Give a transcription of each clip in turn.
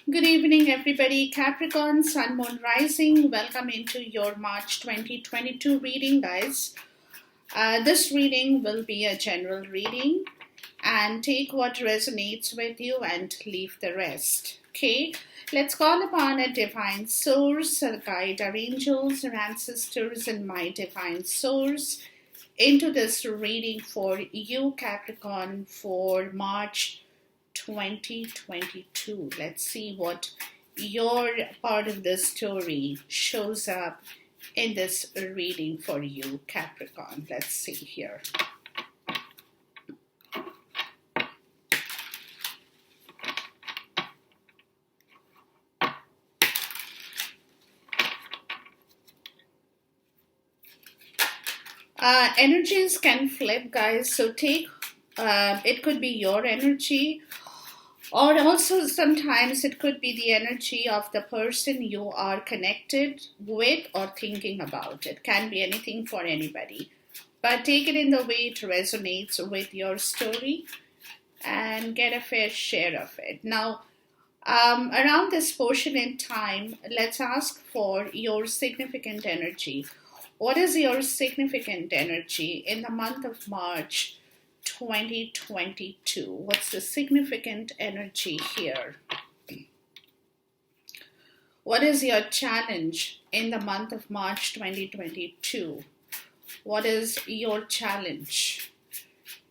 Good evening, everybody. Capricorn, Sun, Moon, Rising. Welcome into your March 2022 reading, guys. This reading will be a general reading and take what resonates with you and leave the rest. Okay, let's call upon a divine source, a guide, our angels, our ancestors, and my divine source into this reading for you, Capricorn, for March 2022. Let's see what your part of the story shows up in this reading for you, Capricorn. Let's see here. Energies can flip, guys, so take it could be your energy, or also sometimes it could be the energy of the person you are connected with or thinking about. It can be anything for anybody, but take it in the way it resonates with your story and get a fair share of it. Now, around this portion in time, let's ask for your significant energy. What is your significant energy in the month of March 2022? What's the significant energy here? What is your challenge in the month of March 2022? What is your challenge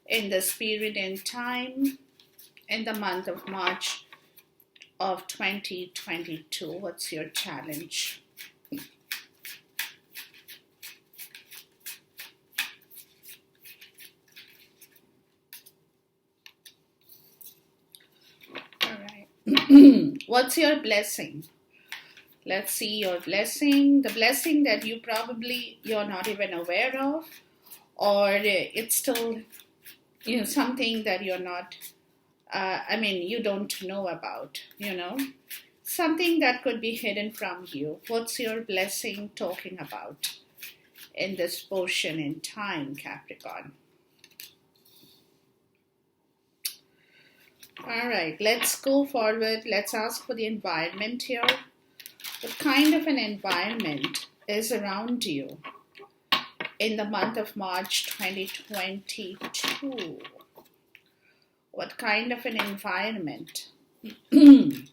in the spirit and time in the month of March of 2022? What's your challenge? What's your blessing? Let's see your blessing. The blessing that you're not even aware of, or it's still something that you're not. You don't know about. Something that could be hidden from you. What's your blessing talking about in this portion in time, Capricorn? All right, let's go forward. Let's ask for the environment here. What kind of an environment is around you in the month of March 2022? What kind of an environment? The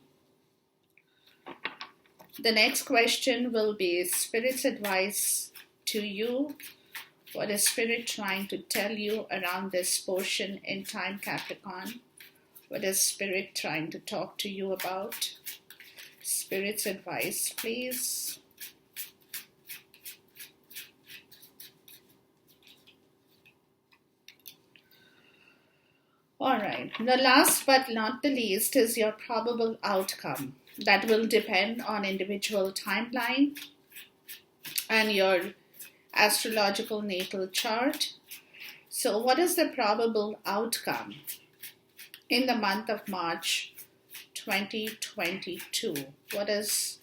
next question will be Spirit's advice to you. What is Spirit trying to tell you around this portion in time, Capricorn? What is Spirit trying to talk to you about? Spirit's advice, please. All right. The last but not the least is your probable outcome. That will depend on individual timeline and your astrological natal chart. So what is the probable outcome in the month of March 2022? What is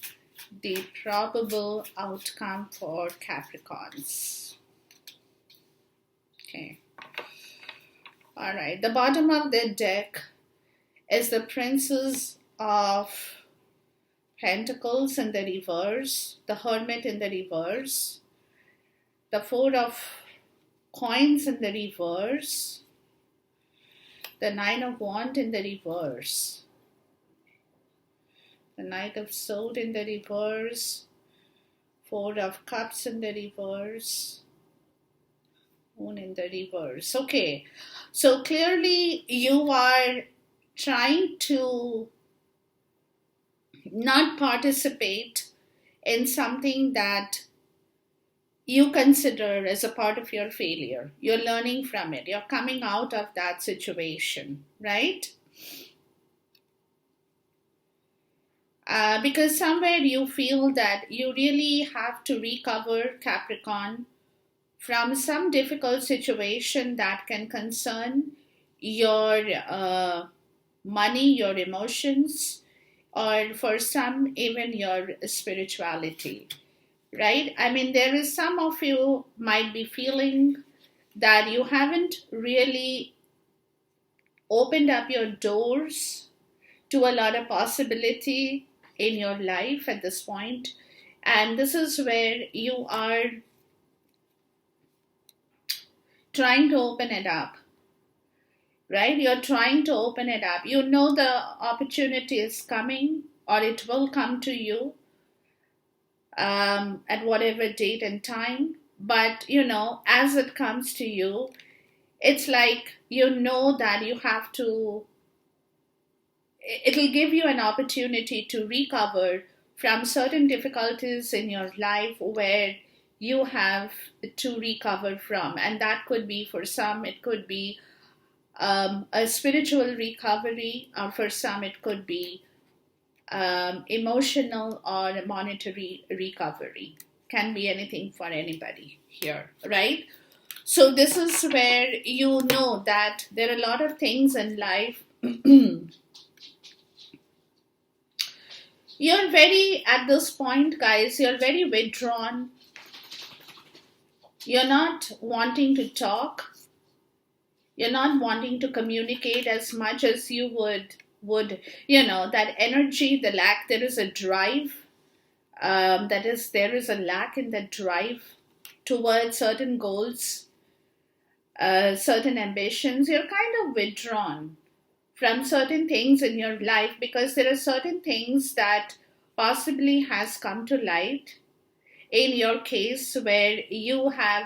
the probable outcome for Capricorns? Okay. All right. The bottom of the deck is the Princess of Pentacles in the reverse, the Hermit in the reverse, the Four of Coins in the reverse, the Nine of Wands in the reverse, the Knight of Swords in the reverse, Four of Cups in the reverse, Moon in the reverse. Okay, so clearly you are trying to not participate in something that you consider as a part of your failure. You're learning from it. You're coming out of that situation, right? Because somewhere you feel that you really have to recover, Capricorn, from some difficult situation that can concern your money, your emotions, or for some, even your spirituality. Right? There is some of you might be feeling that you haven't really opened up your doors to a lot of possibility in your life at this point. And this is where you are trying to open it up, right? You're trying to open it up. You know the opportunity is coming, or it will come to you at whatever date and time. But, as it comes to you, it's like, that you have to, it'll give you an opportunity to recover from certain difficulties in your life where you have to recover from. And that could be, for some, it could be a spiritual recovery, or for some, it could be emotional or monetary recovery. Can be anything for anybody here, right? So this is where you know that there are a lot of things in life. You're very, at this point, guys, you're very withdrawn. You're not wanting to talk. You're not wanting to communicate as much as you would, that energy, the lack, there is a drive. There is a lack in the drive towards certain goals, certain ambitions. You're kind of withdrawn from certain things in your life because there are certain things that possibly has come to light in your case where you have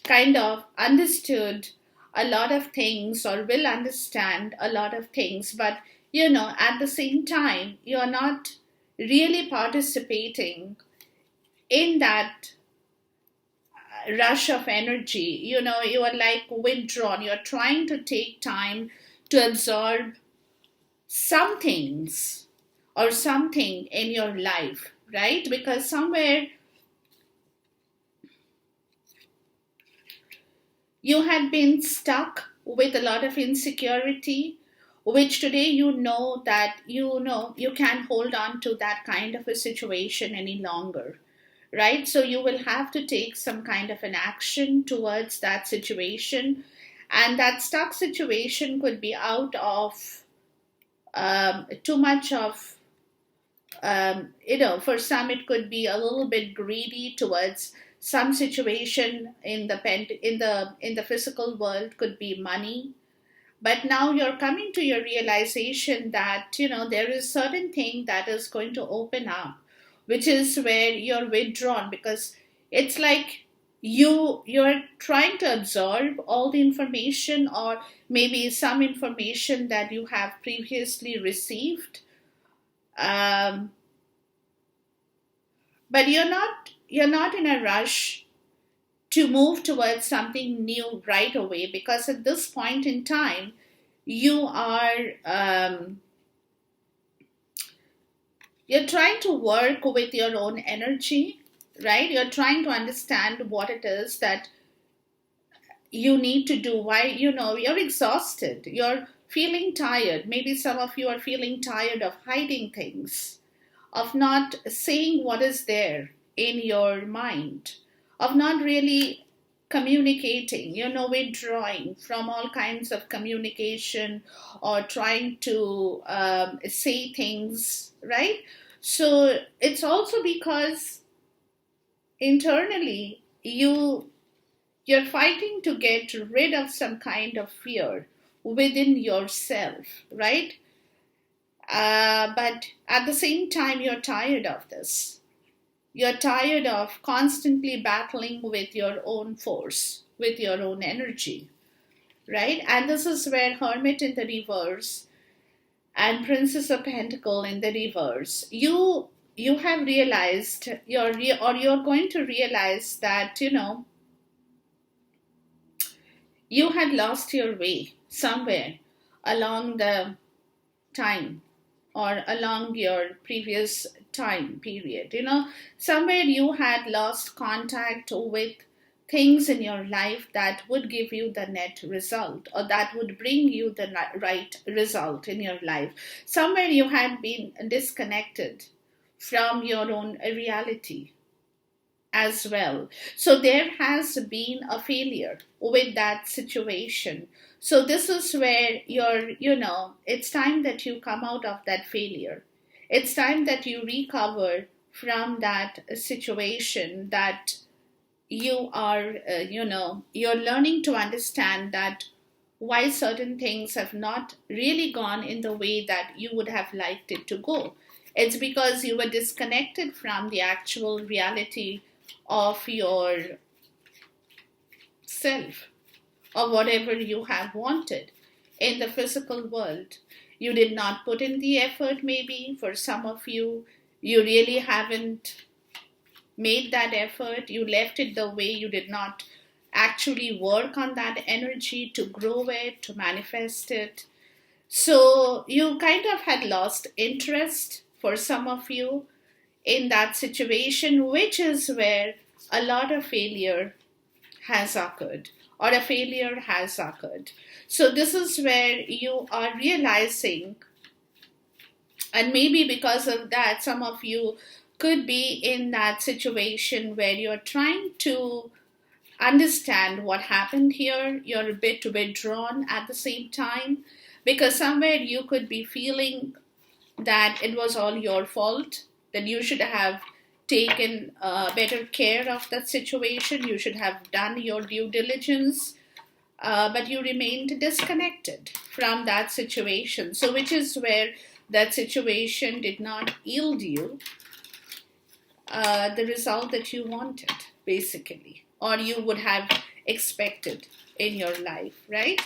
kind of understood a lot of things or will understand a lot of things, but at the same time you're not really participating in that rush of energy. You are like withdrawn. You're trying to take time to absorb some things or something in your life, right? Because somewhere you had been stuck with a lot of insecurity, which today that you can't hold on to that kind of a situation any longer, right? So you will have to take some kind of an action towards that situation. And that stuck situation could be out of too much of, for some it could be a little bit greedy towards some situation in the physical world, could be money. But now you're coming to your realization that there is certain thing that is going to open up, which is where you're withdrawn, because it's like you're trying to absorb all the information, or maybe some information that you have previously received, but you're not in a rush to move towards something new right away, because at this point in time you are you're trying to work with your own energy, right? You're trying to understand what it is that you need to do. Why, you're exhausted, you're feeling tired. Maybe some of you are feeling tired of hiding things, of not saying what is there in your mind, of not really communicating, withdrawing from all kinds of communication, or trying to say things, right? So it's also because internally you're fighting to get rid of some kind of fear within yourself, right? But at the same time, you're tired of this. You're tired of constantly battling with your own force, with your own energy, right? And this is where Hermit in the reverse and Princess of Pentacle in the reverse, you have realized, you're going to realize that, you had lost your way somewhere along the time, or along your previous time period. Somewhere you had lost contact with things in your life that would give you the net result, or that would bring you the right result in your life. Somewhere you had been disconnected from your own reality as well. So there has been a failure with that situation. So this is where it's time that you come out of that failure. It's time that you recover from that situation, that you are, you're learning to understand that why certain things have not really gone in the way that you would have liked it to go. It's because you were disconnected from the actual reality of your self, or whatever you have wanted in the physical world. You did not put in the effort, maybe for some of you. You really haven't made that effort. You left it the way. You did not actually work on that energy to grow it, to manifest it. So you kind of had lost interest for some of you in that situation, which is where a lot of failure has occurred, or a failure has occurred. So this is where you are realizing, and maybe because of that, some of you could be in that situation where you're trying to understand what happened here. You're a bit withdrawn at the same time, because somewhere you could be feeling that it was all your fault, that you should have taken better care of that situation, you should have done your due diligence, but you remained disconnected from that situation. So, which is where that situation did not yield you the result that you wanted, basically, or you would have expected in your life, right?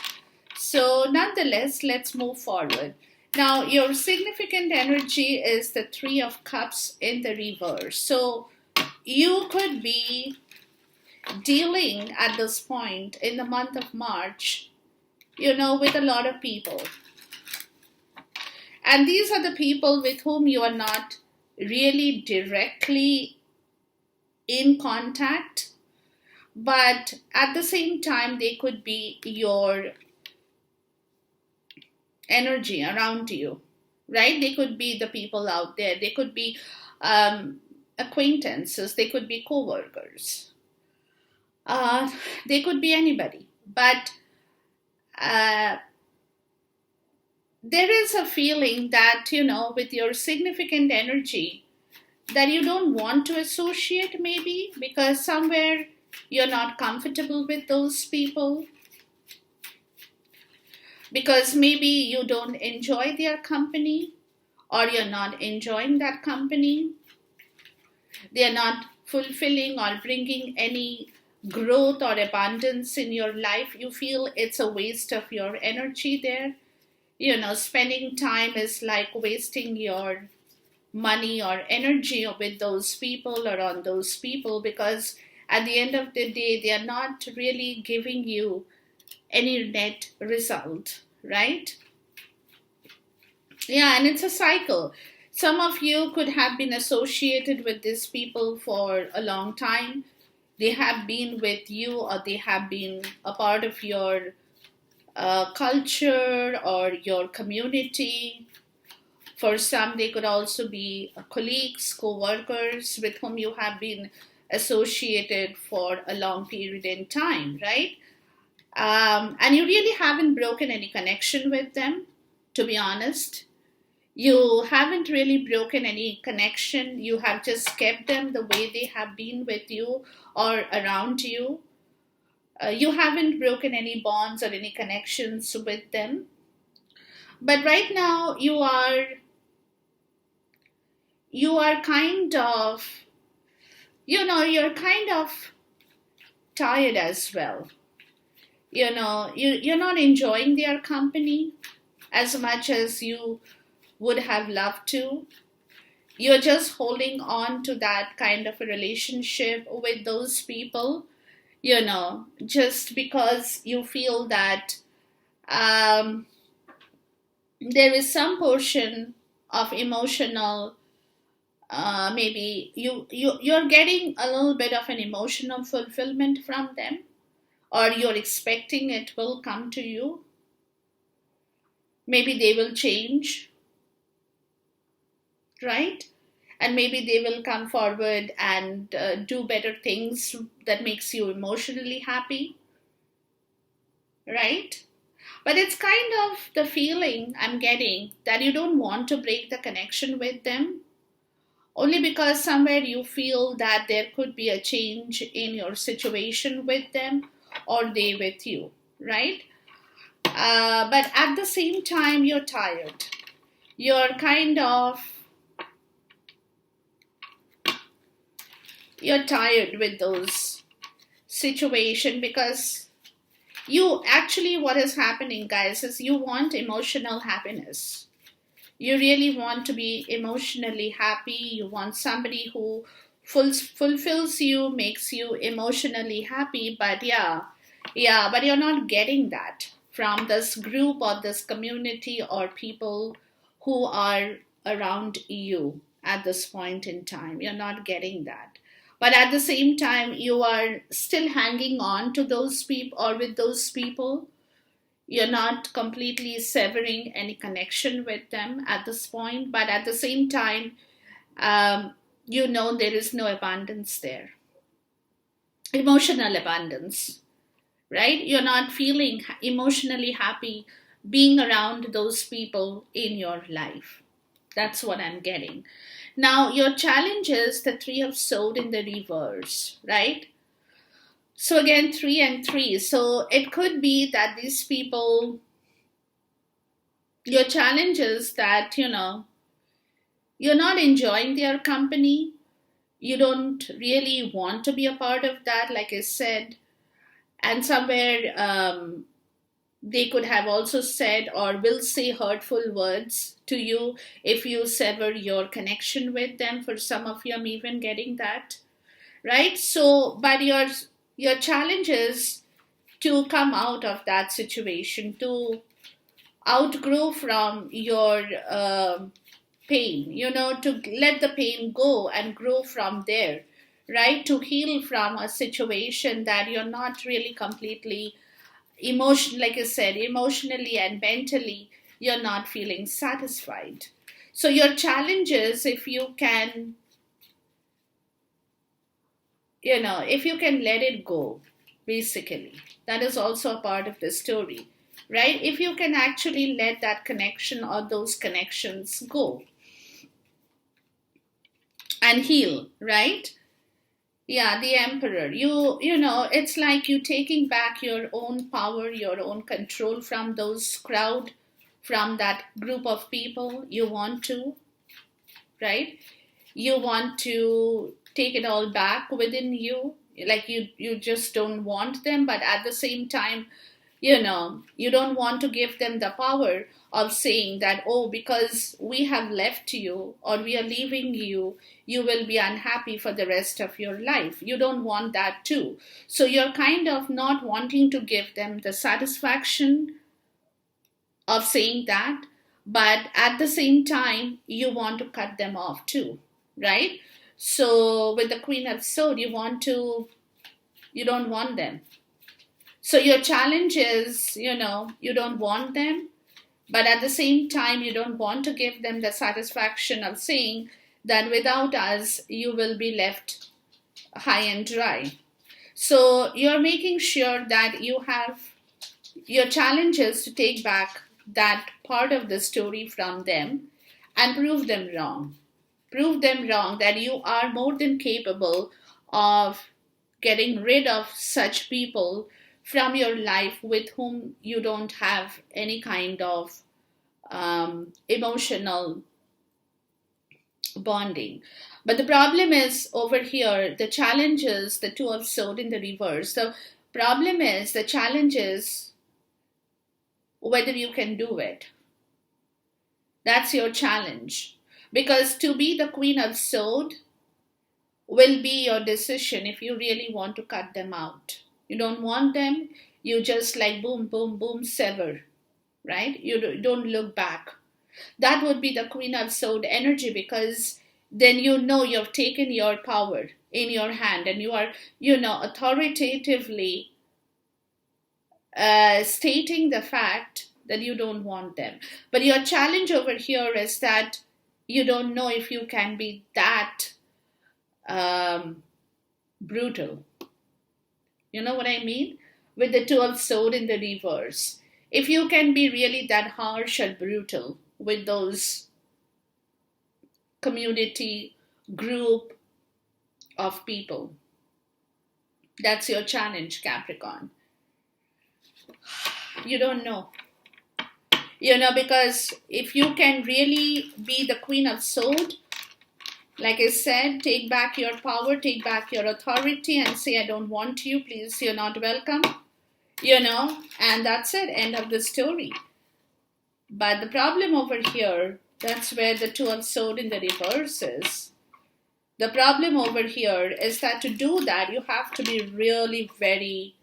So, nonetheless, let's move forward. Now, your significant energy is the Three of Cups in the reverse. So, you could be dealing at this point in the month of March, with a lot of people. And these are the people with whom you are not really directly in contact, but at the same time, they could be your energy around you, right? They could be the people out there. They could be acquaintances. They could be co-workers. They could be anybody. But there is a feeling that, with your significant energy, that you don't want to associate, maybe because somewhere you're not comfortable with those people, because maybe you don't enjoy their company, or you're not enjoying that company. They are not fulfilling or bringing any growth or abundance in your life. You feel it's a waste of your energy there. Spending time is like wasting your money or energy with those people or on those people, because at the end of the day, they are not really giving you any net result, right? Yeah, and it's a cycle. Some of you could have been associated with these people for a long time. They have been with you, or they have been a part of your culture or your community. For some, they could also be colleagues, co-workers with whom you have been associated for a long period in time, right? And you really haven't broken any connection with them, to be honest. You haven't really broken any connection. You have just kept them the way they have been with you or around you. You haven't broken any bonds or any connections with them. But right now, you are kind of, you're kind of tired as well. You're not enjoying their company as much as you would have loved to. You're just holding on to that kind of a relationship with those people, just because you feel that there is some portion of emotional, maybe you're getting a little bit of an emotional fulfillment from them, or you're expecting it will come to you. Maybe they will change, right? And maybe they will come forward and do better things that makes you emotionally happy, right? But it's kind of the feeling I'm getting that you don't want to break the connection with them, only because somewhere you feel that there could be a change in your situation with them or they with you, right? But at the same time, you're tired. You're kind of you're tired with those situation because you actually what is happening, guys, is you want emotional happiness. You really want to be emotionally happy. You want somebody who fulfills you, makes you emotionally happy. But yeah, but you're not getting that from this group or this community or people who are around you at this point in time. You're not getting that. But at the same time, you are still hanging on to those people or with those people. You're not completely severing any connection with them at this point, but at the same time, you know there is no abundance there, emotional abundance, right? You're not feeling emotionally happy being around those people in your life. That's what I'm getting. Now, your challenge is the Three of Swords in the reverse, right? So again, 3 and 3. So it could be that these people, your challenge is that, you're not enjoying their company. You don't really want to be a part of that, like I said. And somewhere they could have also said or will say hurtful words to you if you sever your connection with them. For some of you, I'm even getting that, right? So, but your challenge is to come out of that situation, to outgrow from your pain, to let the pain go and grow from there, right? To heal from a situation that you're not really completely like I said, emotionally and mentally, you're not feeling satisfied. So your challenge is if you can, if you can let it go, basically. That is also a part of the story, right? If you can actually let that connection or those connections go and heal, right? Yeah, the emperor. It's like you taking back your own power, your own control from those crowd, from that group of people. You want to, right? You want to take it all back within you. Like you just don't want them, but at the same time, you don't want to give them the power of saying that, oh, because we have left you or we are leaving you, you will be unhappy for the rest of your life. You don't want that too. So you're kind of not wanting to give them the satisfaction of saying that, but at the same time, you want to cut them off too, right? So with the Queen of Swords, you don't want them. So your challenge is, you don't want them, but at the same time, you don't want to give them the satisfaction of saying that without us, you will be left high and dry. So you're making sure that you have your challenge is to take back that part of the story from them and prove them wrong. Prove them wrong that you are more than capable of getting rid of such people from your life with whom you don't have any kind of emotional bonding. But the problem is over here, the challenge is the Two of Swords in the reverse. The problem is, the challenge is whether you can do it. That's your challenge. Because to be the Queen of Swords will be your decision if you really want to cut them out. You don't want them, you just like boom, boom, boom, sever, right? You don't look back. That would be the Queen of Swords energy, because then you've taken your power in your hand and you are, authoritatively stating the fact that you don't want them. But your challenge over here is that you don't know if you can be that brutal. You know what I mean? With the Two of Swords in the reverse. if you can be really that harsh and brutal with those community group of people. That's your challenge, Capricorn. You don't know. Because if you can really be the Queen of Swords, like I said, take back your power, take back your authority and say, I don't want you, please, you're not welcome, and that's it, end of the story. But the problem over here, that's where the Two of Swords in the reverse is. The problem over here is that to do that, you have to be really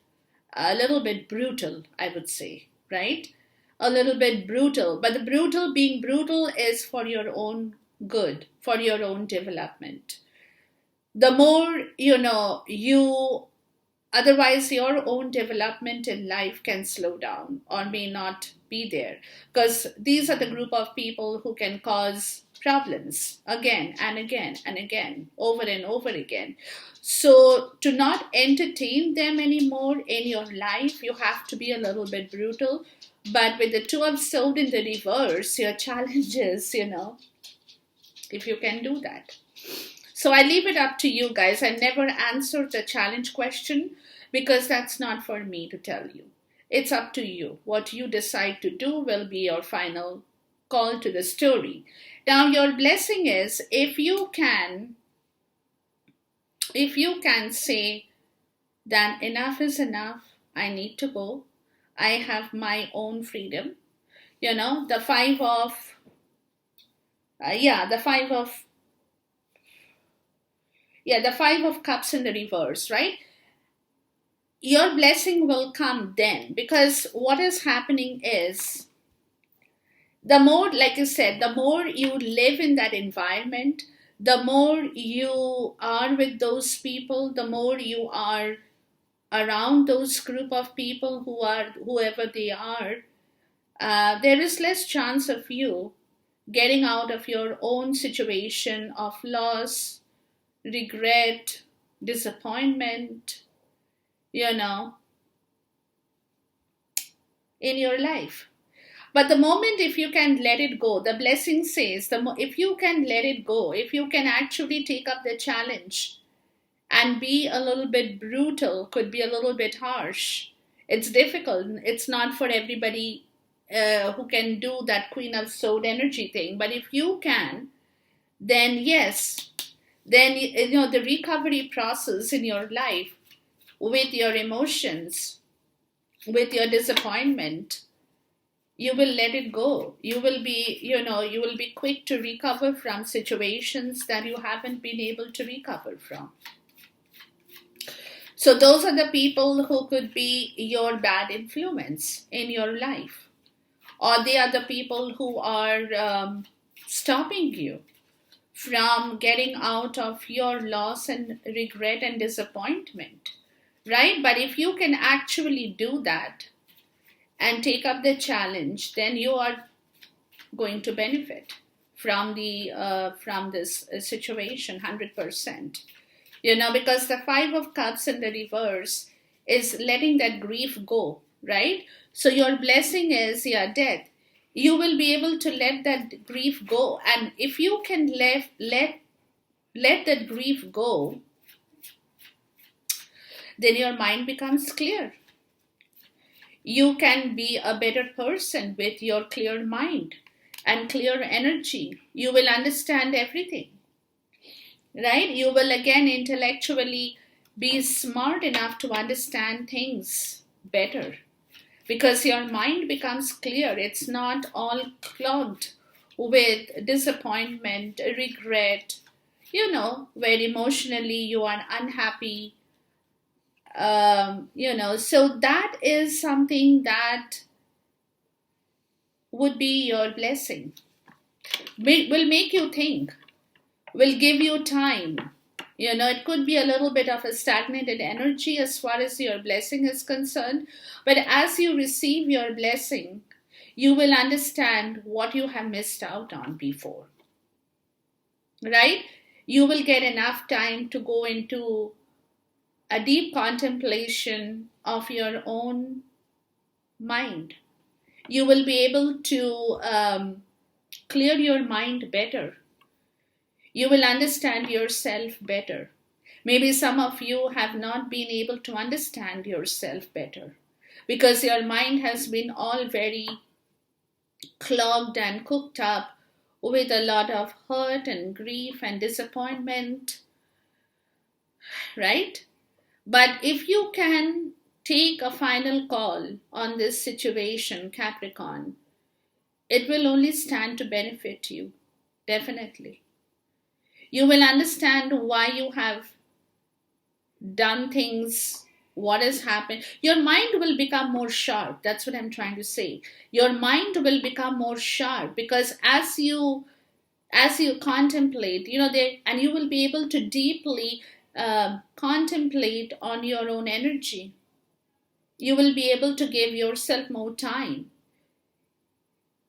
a little bit brutal, I would say, right? A little bit brutal. But the being brutal is for your own good, for your own development. The more, otherwise your own development in life can slow down or may not be there. Because these are the group of people who can cause problems again and again and again, over and over again. So to not entertain them anymore in your life, you have to be a little bit brutal. But with the Two of Swords in the reverse, your challenge is, if you can do that. So I leave it up to you guys. I never answered the challenge question because that's not for me to tell you. It's up to you. What you decide to do will be your final call to the story. Now your blessing is if you can say that enough is enough, I need to go, I have my own freedom. The five of cups in the reverse, right? Your blessing will come then, because what is happening is, the more, like I said, the more you live in that environment, the more you are with those people, the more you are around those group of people who are whoever they are, there is less chance of you getting out of your own situation of loss, regret, disappointment, in your life. But the moment, if you can let it go, the blessing says, if you can let it go, if you can actually take up the challenge and be a little bit brutal, could be a little bit harsh. It's difficult. It's not for everybody who can do that Queen of Swords energy thing. But if you can, then yes, then the recovery process in your life with your emotions, with your disappointment, you will let it go. You will be quick to recover from situations that you haven't been able to recover from. So those are the people who could be your bad influence in your life. Or they are the people who are stopping you from getting out of your loss and regret and disappointment, right? But if you can actually do that and take up the challenge, then you are going to benefit from this situation 100%. Because the Five of Cups in the reverse is letting that grief go, right? So your blessing is death. You will be able to let that grief go, and if you can let that grief go, then your mind becomes clear. You can be a better person with your clear mind and clear energy. You will understand everything, right? You will again intellectually be smart enough to understand things better because your mind becomes clear. It's not all clogged with disappointment, regret, where emotionally you are unhappy. So that is something that would be your blessing. Will make you think, will give you time. It could be a little bit of a stagnated energy as far as your blessing is concerned. But as you receive your blessing, you will understand what you have missed out on before. Right? You will get enough time to go into a deep contemplation of your own mind. You will be able to clear your mind better. You will understand yourself better. Maybe some of you have not been able to understand yourself better because your mind has been all very clogged and cooked up with a lot of hurt and grief and disappointment, right? But if you can take a final call on this situation, Capricorn, it will only stand to benefit you, definitely. You will understand why you have done things, what has happened. Your mind will become more sharp. That's what I'm trying to say. Your mind will become more sharp because as you contemplate, and you will be able to deeply contemplate on your own energy. You will be able to give yourself more time,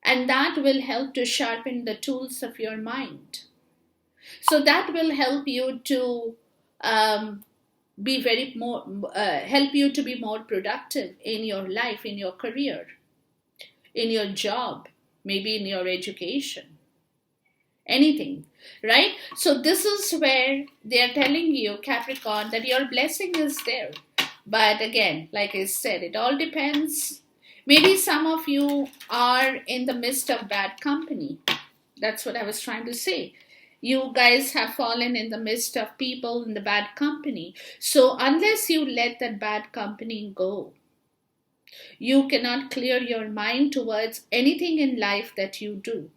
and that will help to sharpen the tools of your mind. So that will help you to um, be very more help you to be more productive in your life, in your career, in your job, maybe in your education, anything, right? So this is where they are telling you, Capricorn, that your blessing is there. But again, like I said, it all depends. Maybe some of you are in the midst of bad company. That's what I was trying to say. You guys have fallen in the midst of people in the bad company. So unless you let that bad company go, you cannot clear your mind towards anything in life that you do.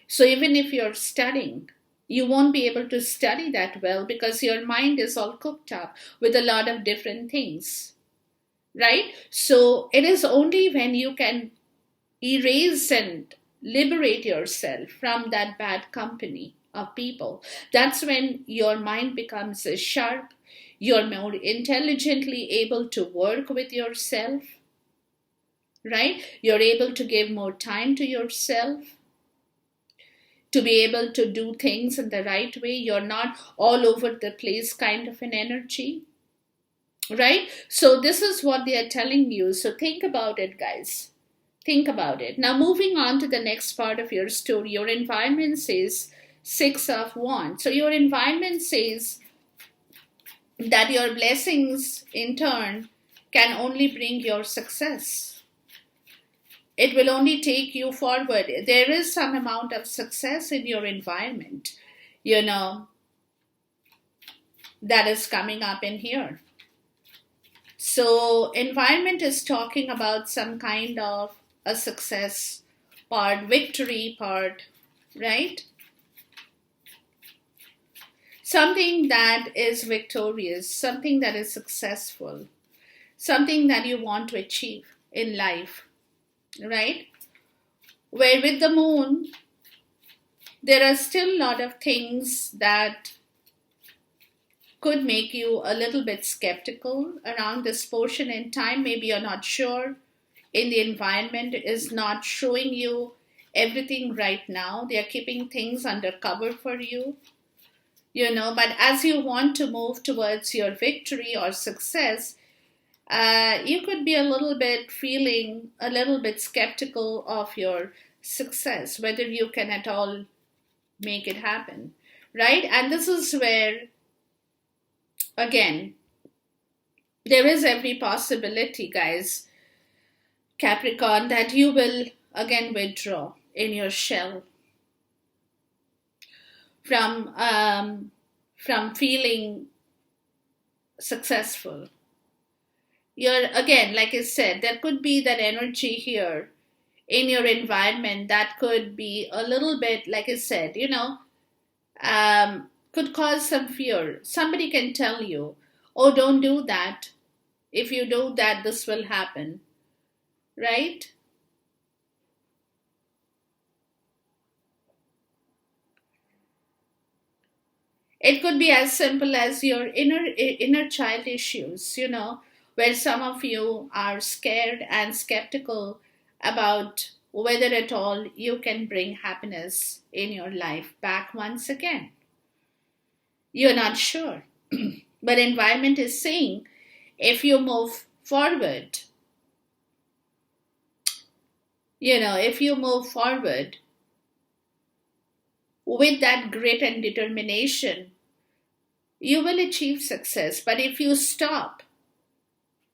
So even if you're studying, you won't be able to study that well because your mind is all cooked up with a lot of different things, right? So it is only when you can erase and liberate yourself from that bad company of people, that's when your mind becomes sharp. You're more intelligently able to work with yourself, right? You're able to give more time to yourself, to be able to do things in the right way. You're not all over the place kind of an energy, right? So this is what they are telling you. So think about it, guys. Think about it. Now, moving on to the next part of your story, your environment says Six of Wands. So your environment says that your blessings in turn can only bring your success. It will only take you forward. There is some amount of success in your environment, you know, that is coming up in here. So environment is talking about some kind of a success part, victory part, right? Something that is victorious, something that is successful, something that you want to achieve in life, right? Where with the moon, there are still a lot of things that could make you a little bit skeptical around this portion in time. Maybe you're not sure. In the environment is not showing you everything right now. They are keeping things under cover for you, but as you want to move towards your victory or success, you could be a little bit feeling a little bit skeptical of your success, whether you can at all make it happen, right? And this is where, again, there is every possibility, guys, Capricorn, that you will again withdraw in your shell from feeling successful. You're, again, like I said, there could be that energy here in your environment that could be a little bit, like I said, could cause some fear. Somebody can tell you, oh, don't do that. If you do that, this will happen, right? It could be as simple as your inner child issues, where some of you are scared and skeptical about whether at all you can bring happiness in your life back once again. You're not sure. But environment is saying if you move forward, If you move forward with that grit and determination, you will achieve success. But if you stop,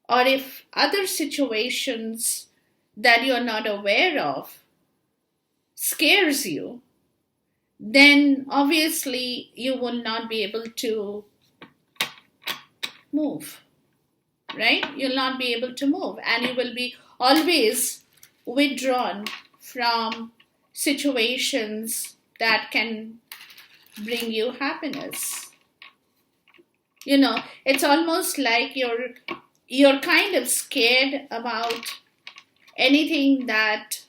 or if other situations that you're not aware of scares you, then obviously you will not be able to move, right? You'll not be able to move, and you will be always withdrawn from situations that can bring you happiness. It's almost like you're kind of scared about anything, that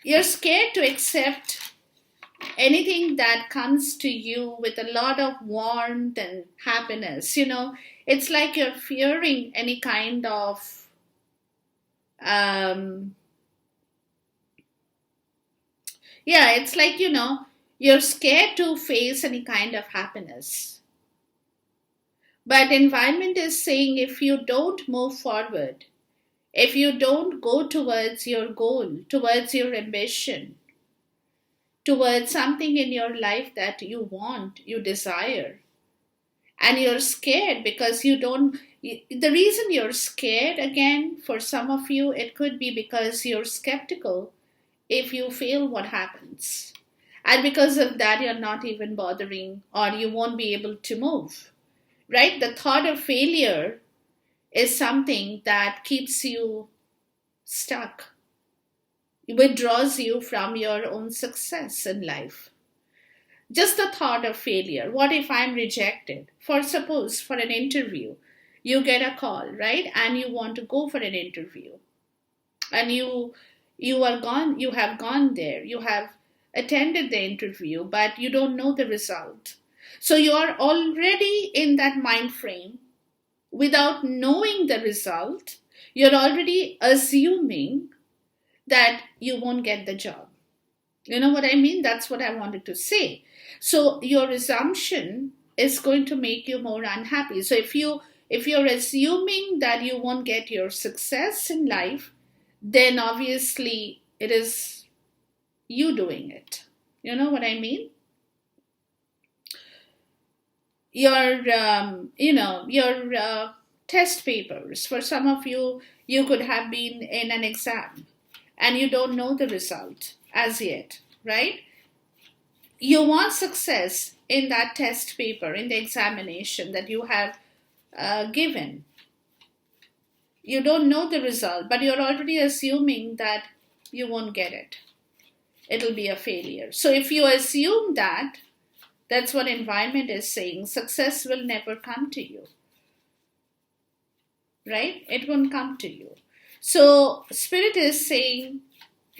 you're scared to accept anything that comes to you with a lot of warmth and happiness. It's like you're fearing any kind of it's like you're scared to face any kind of happiness. But environment is saying, if you don't move forward, if you don't go towards your goal, towards your ambition, towards something in your life that you want, you desire, and you're scared because you don't, the reason you're scared, again, for some of you, it could be because you're skeptical. If you fail, what happens? And because of that, you're not even bothering, or you won't be able to move, right? The thought of failure is something that keeps you stuck. It withdraws you from your own success in life. Just the thought of failure. What if I'm rejected? Suppose for an interview, you get a call, right? And you want to go for an interview. And you have gone there. You have attended the interview, but you don't know the result. So you are already in that mind frame without knowing the result. You're already assuming that you won't get the job. You know what I mean? That's what I wanted to say. So your assumption is going to make you more unhappy. So if you're assuming that you won't get your success in life, then obviously it is you doing it. You know what I mean? Your test papers. For some of you, you could have been in an exam and you don't know the result as yet, right? You want success in that test paper, in the examination that you have given. You don't know the result, but you're already assuming that you won't get it. It'll be a failure. So if you assume that, that's what environment is saying. Success will never come to you, right? It won't come to you. So Spirit is saying,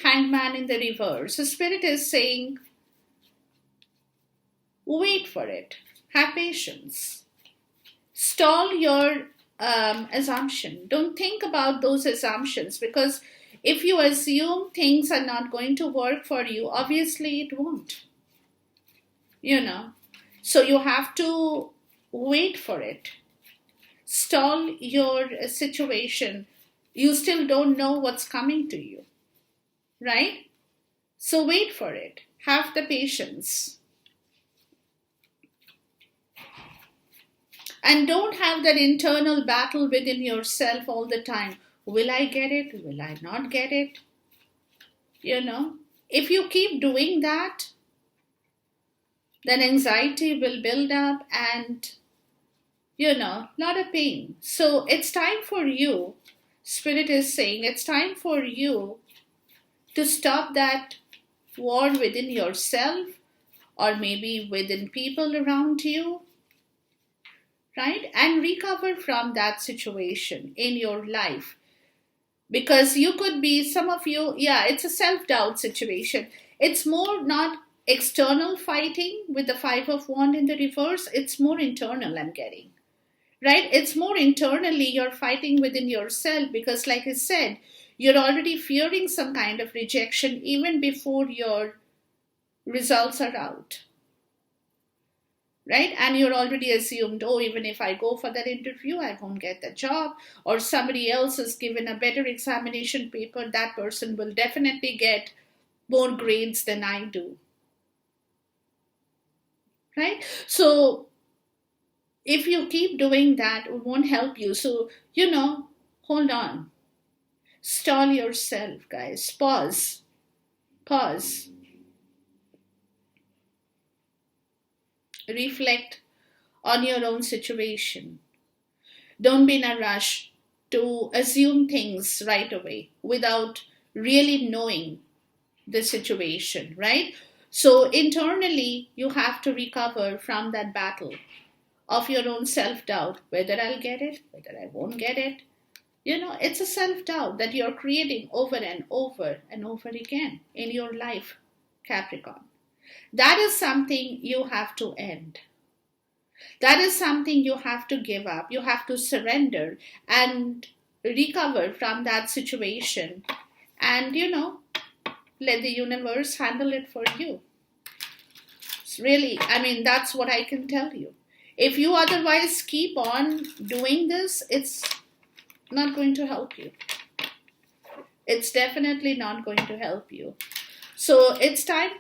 Hangman in the reverse. So Spirit is saying, wait for it. Have patience. Stall your assumption. Don't think about those assumptions, because if you assume things are not going to work for you, obviously it won't. So you have to wait for it. Stall your situation. You still don't know what's coming to you, right? So wait for it. Have the patience. And don't have that internal battle within yourself all the time. Will I get it? Will I not get it? If you keep doing that, then anxiety will build up and, lot of pain. So it's time for you, Spirit is saying, it's time for you to stop that war within yourself, or maybe within people around you, right? And recover from that situation in your life. Because you could be, some of you, it's a self-doubt situation. It's more not external fighting with the Five of Wands in the reverse. It's more internal, I'm getting. Right? It's more internally you're fighting within yourself, because like I said, you're already fearing some kind of rejection even before your results are out. right? And you're already assumed, oh, even if I go for that interview, I won't get the job, or somebody else is given a better examination paper, that person will definitely get more grades than I do, right? So if you keep doing that, it won't help you. So, hold on, stall yourself, guys, pause, reflect on your own situation. Don't be in a rush to assume things right away without really knowing the situation, right? So internally, you have to recover from that battle of your own self doubt, whether I'll get it, whether I won't get it. It's a self doubt that you're creating over and over and over again in your life, Capricorn. That is something you have to end. That is something you have to give up. You have to surrender and recover from that situation and, let the universe handle it for you. It's really, that's what I can tell you. If you otherwise keep on doing this, it's not going to help you. It's definitely not going to help you. So it's time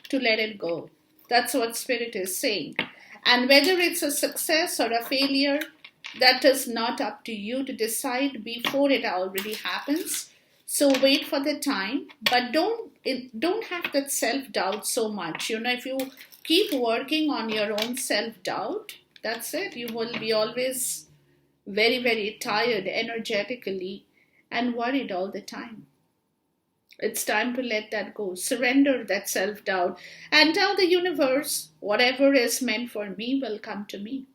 to let it go. That's what Spirit is saying. And whether it's a success or a failure, that is not up to you to decide before it already happens. So wait for the time, but don't have that self-doubt so much. If you keep working on your own self-doubt, that's it. You will be always very, very tired energetically and worried all the time. It's time to let that go. Surrender that self-doubt and tell the universe, whatever is meant for me will come to me.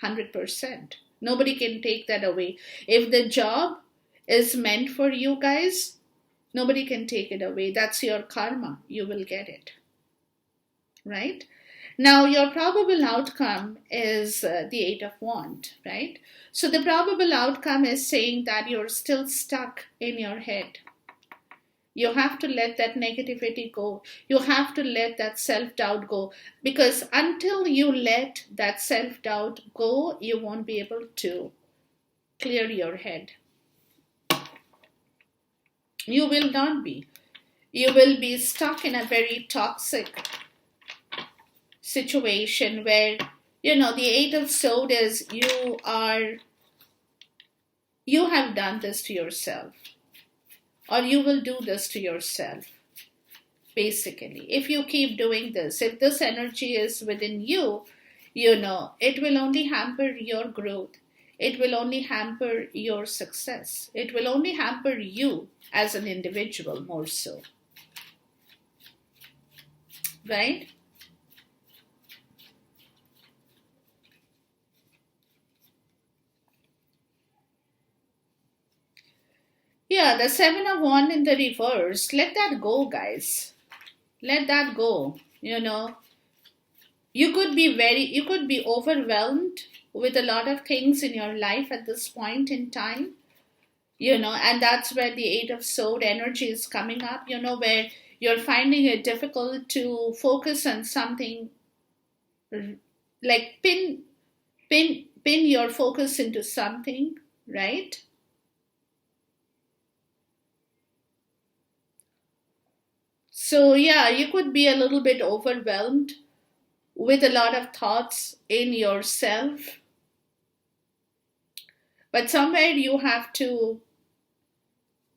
100%. Nobody can take that away. If the job is meant for you guys, nobody can take it away. That's your karma. You will get it. Right? Now, your probable outcome is the Eight of Wands, right? So the probable outcome is saying that you're still stuck in your head. You have to let that negativity go. You have to let that self-doubt go. Because until you let that self-doubt go, you won't be able to clear your head. You will not be. You will be stuck in a very toxic situation where, the Eight of Swords is you have done this to yourself. Or you will do this to yourself, basically. If you keep doing this, if this energy is within you, it will only hamper your growth. It will only hamper your success. It will only hamper you as an individual more so. Right? Yeah, the Seven of Wands in the reverse. Let that go, guys. Let that go. You could be overwhelmed with a lot of things in your life at this point in time. And that's where the Eight of Swords energy is coming up, where you're finding it difficult to focus on something, like pin your focus into something, right? So yeah, you could be a little bit overwhelmed with a lot of thoughts in yourself. But somewhere you have to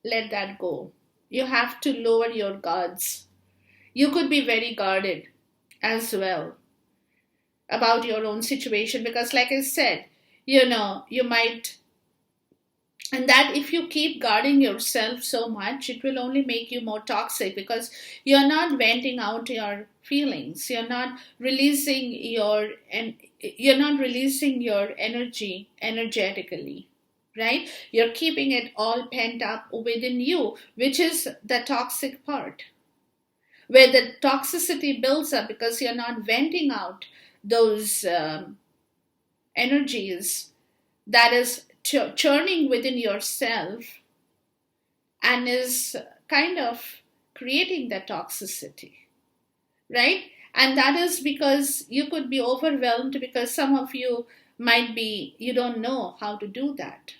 let that go. You have to lower your guards. You could be very guarded as well about your own situation because, like I said, you might. And that if you keep guarding yourself so much, it will only make you more toxic because you're not venting out your feelings. You're not releasing your energy energetically, right? You're keeping it all pent up within you, which is the toxic part, where the toxicity builds up because you're not venting out those energies that is churning within yourself and is kind of creating that toxicity, right? And that is because you could be overwhelmed, because some of you might be, you don't know how to do that.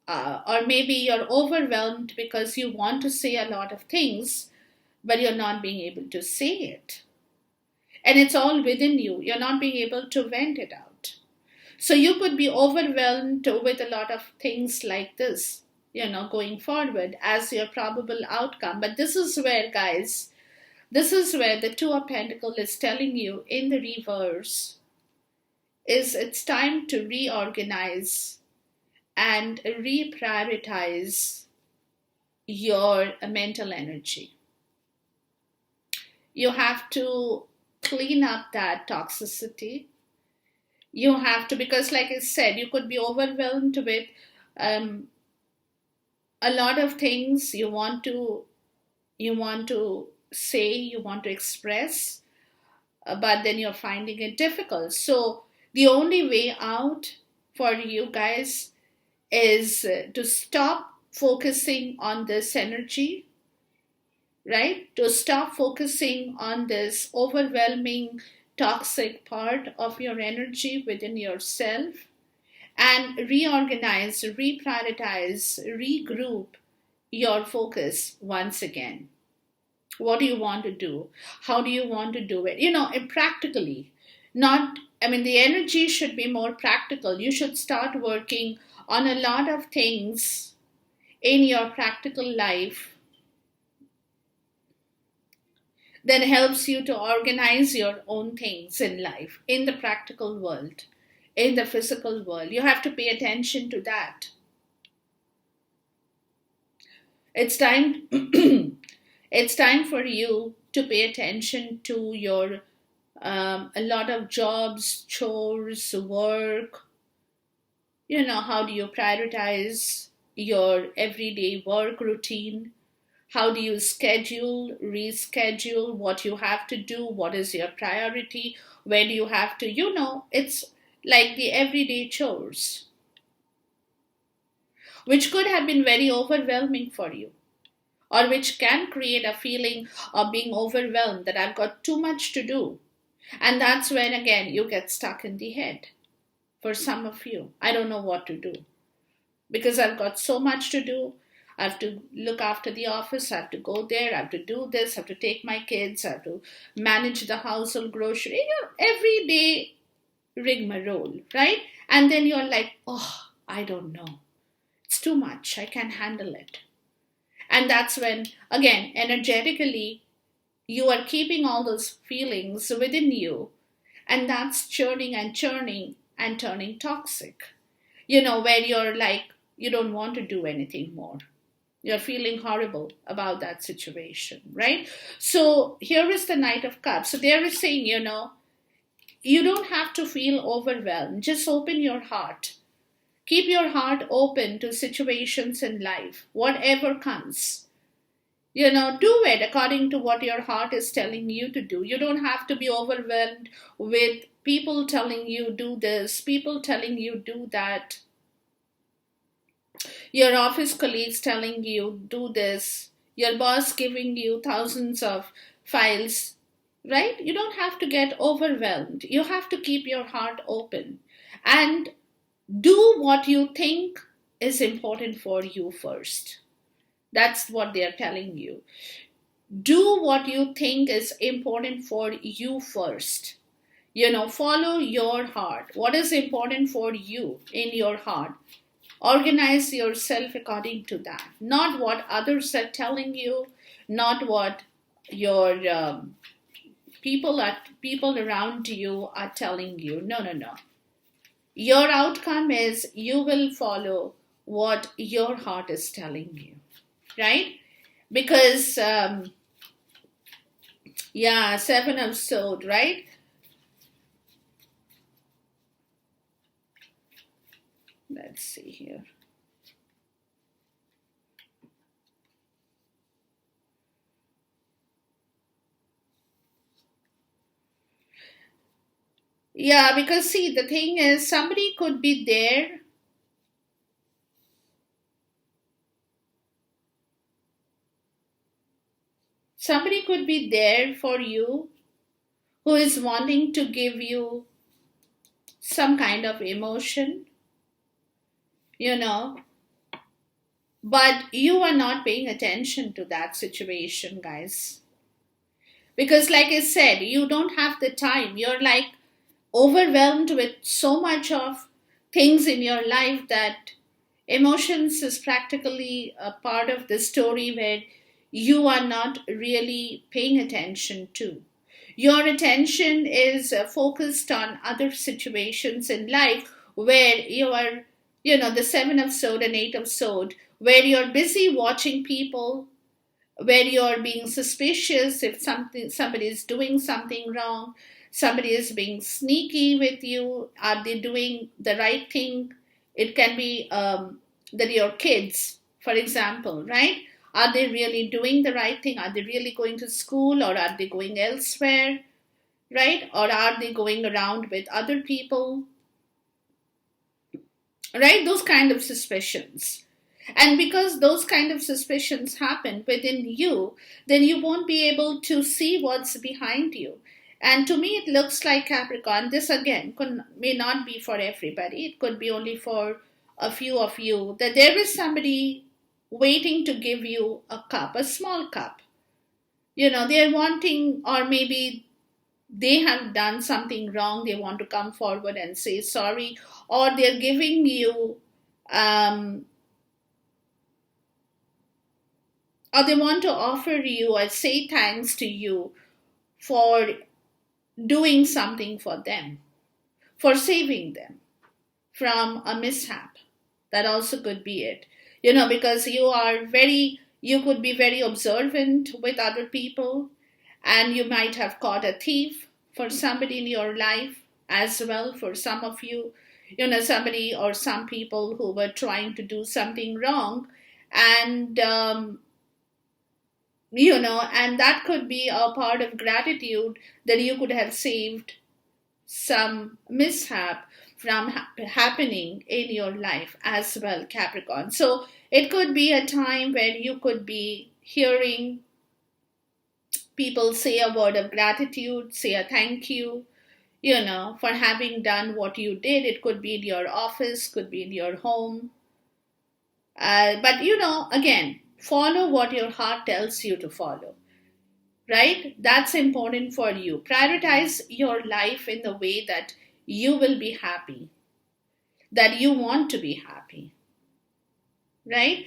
Or maybe you're overwhelmed because you want to say a lot of things, but you're not being able to say it. And it's all within you. You're not being able to vent it out. So you could be overwhelmed with a lot of things like this, going forward as your probable outcome. But this is where, guys, this is where the Two of Pentacles is telling you in the reverse is it's time to reorganize and reprioritize your mental energy. You have to clean up that toxicity. You have to, because like I said, you could be overwhelmed with um, a lot of things you want to say, you want to express, but then you're finding it difficult. So the only way out for you guys is to stop focusing on this energy, right? To stop focusing on this overwhelming, toxic part of your energy within yourself, and reorganize, reprioritize, regroup your focus once again. What do you want to do? How do you want to do it? And practically, not, I mean, the energy should be more practical. You should start working on a lot of things in your practical life that helps you to organize your own things in life, in the practical world, in the physical world. You have to pay attention to that. It's time it's time for you to pay attention to your a lot of jobs, chores, work. How do you prioritize your everyday work routine? How do you schedule, reschedule what you have to do? What is your priority? Where do you have to, it's like the everyday chores, which could have been very overwhelming for you, or which can create a feeling of being overwhelmed that I've got too much to do. And that's when, again, you get stuck in the head. For some of you, I don't know what to do because I've got so much to do. I have to look after the office, I have to go there, I have to do this, I have to take my kids, I have to manage the household grocery, every day rigmarole, right? And then you're like, oh, I don't know. It's too much. I can't handle it. And that's when, again, energetically, you are keeping all those feelings within you, and that's churning and churning and turning toxic. Where you're like, you don't want to do anything more. You're feeling horrible about that situation, right? So here is the Knight of Cups. So they're saying, you don't have to feel overwhelmed. Just open your heart. Keep your heart open to situations in life, whatever comes. Do it according to what your heart is telling you to do. You don't have to be overwhelmed with people telling you do this, people telling you do that, your office colleagues telling you do this, your boss giving you thousands of files, right? You don't have to get overwhelmed. You have to keep your heart open and do what you think is important for you first. That's what they are telling you. Do what you think is important for you first. Follow your heart. What is important for you in your heart? Organize yourself according to that. Not what others are telling you, not what your people around you are telling you. No, no, no. Your outcome is you will follow what your heart is telling you, right? Because, Seven of Swords, right? Let's see here. Yeah, because see, the thing is, somebody could be there. Somebody could be there for you who is wanting to give you some kind of emotion, you know, but you are not paying attention to that situation, guys. Because, like I said, you don't have the time. You're like overwhelmed with so much of things in your life that emotions is practically a part of the story where you are not really paying attention to. Your attention is focused on other situations in life where you are, the seven of sword and eight of sword, where you're busy watching people, where you're being suspicious if somebody is doing something wrong, somebody is being sneaky with you, are they doing the right thing? It can be that your kids, for example, right, are they really doing the right thing? Are they really going to school, or are they going elsewhere, right? Or are they going around with other people, right? Those kind of suspicions. And because those kind of suspicions happen within you, then you won't be able to see what's behind you. And to me, it looks like, Capricorn, this again may not be for everybody. It could be only for a few of you, that there is somebody waiting to give you a cup, a small cup. They're wanting, or maybe they have done something wrong. They want to come forward and say sorry, or they're giving you, or they want to offer you or say thanks to you for doing something for them, for saving them from a mishap. That also could be it. Because you could be very observant with other people, and you might have caught a thief for somebody in your life as well. For some of you, somebody or some people who were trying to do something wrong, and and that could be a part of gratitude, that you could have saved some mishap from happening in your life as well, Capricorn. So it could be a time when you could be hearing people say a word of gratitude, say a thank you, for having done what you did. It could be in your office, could be in your home. But again, follow what your heart tells you to follow, right? That's important for you. Prioritize your life in the way that you will be happy, that you want to be happy, right?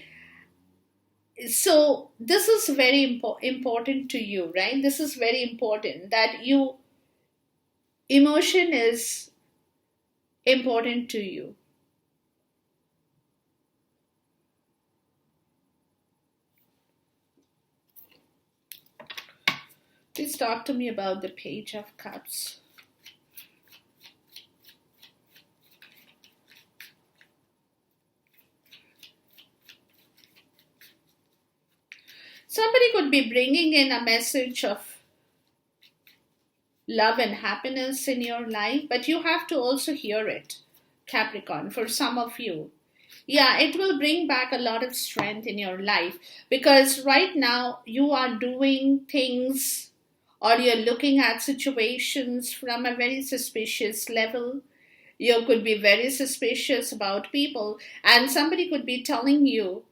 So this is very important to you, right? This is very important, that emotion is important to you. Please talk to me about the Page of Cups. Somebody could be bringing in a message of love and happiness in your life, but you have to also hear it, Capricorn, for some of you. Yeah, it will bring back a lot of strength in your life, because right now you are doing things, or you're looking at situations from a very suspicious level. You could be very suspicious about people, and somebody could be telling you,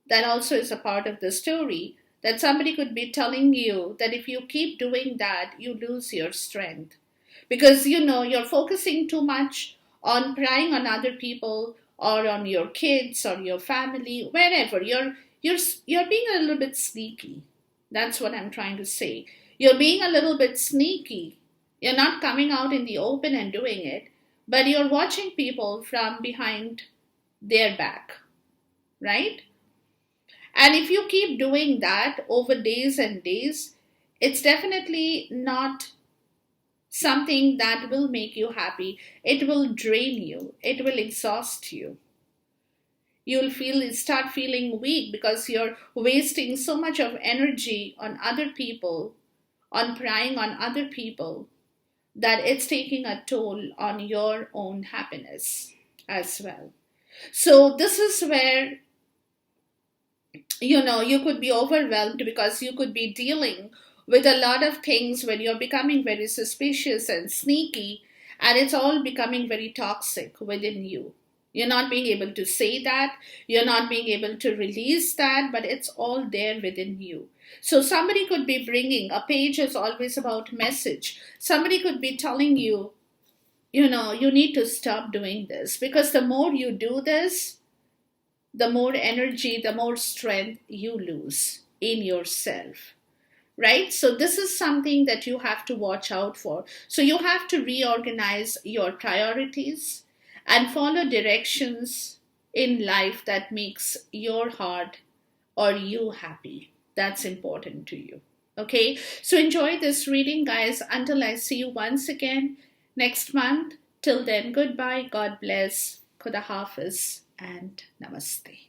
that also is a part of the story, that somebody could be telling you that if you keep doing that, you lose your strength. Because you're focusing too much on prying on other people, or on your kids or your family, wherever. You're being a little bit sneaky. That's what I'm trying to say. You're being a little bit sneaky. You're not coming out in the open and doing it, but you're watching people from behind their back, right? And if you keep doing that over days and days, it's definitely not something that will make you happy. It will drain you, it will exhaust you. You'll start feeling weak, because you're wasting so much of energy on other people, on prying on other people, that it's taking a toll on your own happiness as well. So this is where you could be overwhelmed, because you could be dealing with a lot of things when you're becoming very suspicious and sneaky, and it's all becoming very toxic within you. You're not being able to say that, you're not being able to release that, but it's all there within you. So somebody could be bringing, a page is always about message. Somebody could be telling you, you need to stop doing this, because the more you do this, the more energy, the more strength you lose in yourself, right? So this is something that you have to watch out for. So you have to reorganize your priorities and follow directions in life that makes your heart or you happy. That's important to you. Okay, so enjoy this reading, guys. Until I see you once again next month. Till then, goodbye, God bless, Khuda Hafiz, and Namaste.